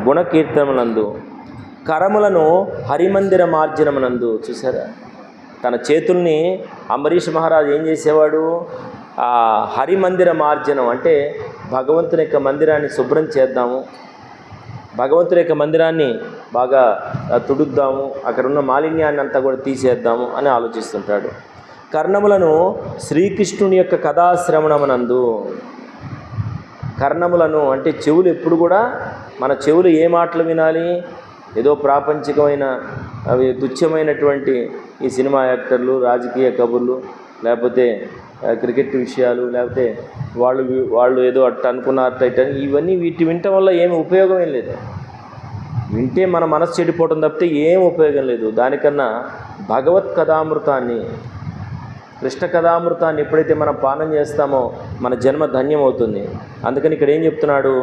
గుణకీర్తనమునందు, కరములను హరిమందిర మార్జనమునందు. చూసారా, తన చేతుల్ని అంబరీష్ మహారాజు ఏం చేసేవాడు? ఆ హరిమందిర మార్జనం అంటే భగవంతుని యొక్క మందిరాన్ని శుభ్రం చేద్దాము, భగవంతుని యొక్క మందిరాన్ని బాగా తుడుద్దాము, అక్కడ ఉన్న మాలిన్యాన్ని అంతా కూడా తీసేద్దాము అని ఆలోచిస్తుంటాడు. కర్ణములను శ్రీకృష్ణుని యొక్క కథాశ్రవణమునందు. కర్ణములను అంటే చెవులు ఎప్పుడు కూడా మన చెవులు ఏ మాటలు వినాలి? ఏదో ప్రాపంచికమైన అవి తుచ్చమైనటువంటి ఈ సినిమా యాక్టర్లు, రాజకీయ కబుర్లు, లేకపోతే క్రికెట్ విషయాలు, లేకపోతే వాళ్ళు ఏదో అట్ట అనుకున్నట్టు ఇవన్నీ వీటి వినటం వల్ల ఏమి ఉపయోగం ఏం లేదు. వింటే మన మనసు చెడిపోవడం తప్పితే ఏం ఉపయోగం లేదు. దానికన్నా భగవత్ కథామృతాన్ని, కృష్ణ కథామృతాన్ని ఎప్పుడైతే మనం పానం చేస్తామో మన జన్మ ధన్యమవుతుంది. అందుకని ఇక్కడ ఏం చెప్తున్నాడు?